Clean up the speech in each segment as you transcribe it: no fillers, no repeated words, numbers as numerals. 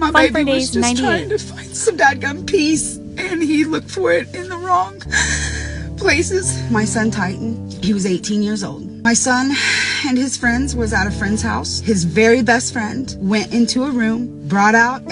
My baby was just trying to find some dadgum peace, and he looked for it in the wrong places. My son Titan, he was 18 years old. My son and his friends was at a friend's house. His very best friend went into a room, brought out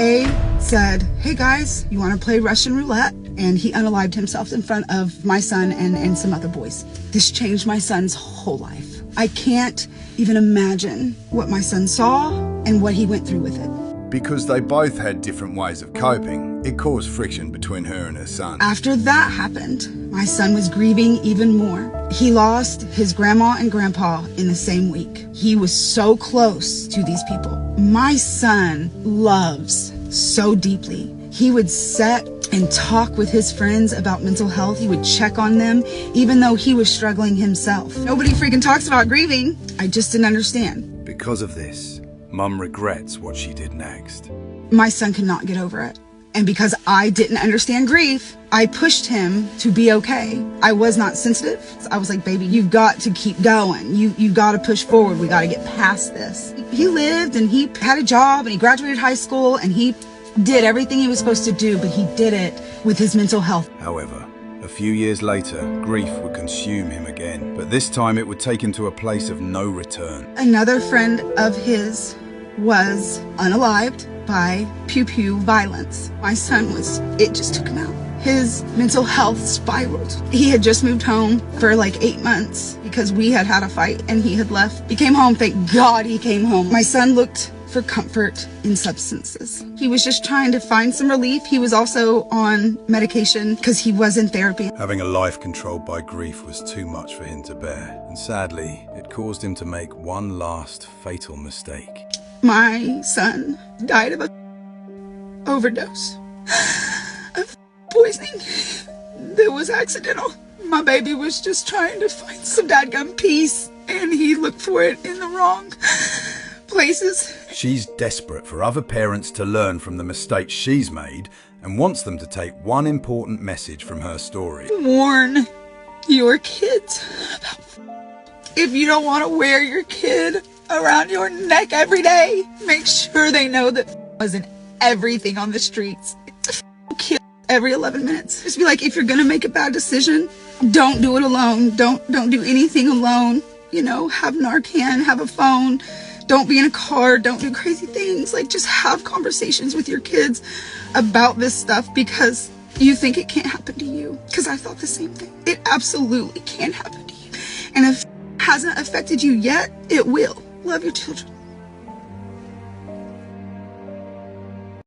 said, "Hey guys, you want to play Russian roulette?" And he unalived himself in front of my son and some other boys. This changed my son's whole life. I can't even imagine what my son saw and what he went through with it. Because they both had different ways of coping, it caused friction between her and her son. After that happened, my son was grieving even more. He lost his grandma and grandpa in the same week. He was so close to these people. My son loves so deeply. He would sit and talk with his friends about mental health. He would check on them, even though he was struggling himself. Nobody freaking talks about grieving. I just didn't understand. Because of this, Mum regrets what she did next. My son could not get over it. And because I didn't understand grief, I pushed him to be okay. I was not sensitive. I was like, baby, you've got to keep going. You've got to push forward. We got to get past this. He lived and he had a job and he graduated high school and he did everything he was supposed to do, but he did it with his mental health. However, a few years later, grief would consume him again, but this time it would take him to a place of no return. Another friend of his was unalived by pew-pew violence. My son it just took him out. His mental health spiraled. He had just moved home for like 8 months because we had had a fight and he had left. He came home, thank God he came home. My son looked for comfort in substances. He was just trying to find some relief. He was also on medication because he was in therapy. Having a life controlled by grief was too much for him to bear, and sadly, it caused him to make one last fatal mistake. My son died of an overdose of poisoning that was accidental. My baby was just trying to find some dadgum peace, and he looked for it in the wrong places. She's desperate for other parents to learn from the mistakes she's made and wants them to take one important message from her story. Warn your kids about if you don't want to wear your kid around your neck every day, make sure they know that wasn't everything on the streets. It's a kill every 11 minutes. Just be like, if you're gonna make a bad decision, don't do it alone. Don't do anything alone. You know, have Narcan, have a phone. Don't be in a car, don't do crazy things. Like, just have conversations with your kids about this stuff because you think it can't happen to you. Because I thought the same thing. It absolutely can happen to you. And if it hasn't affected you yet, it will. Love your children.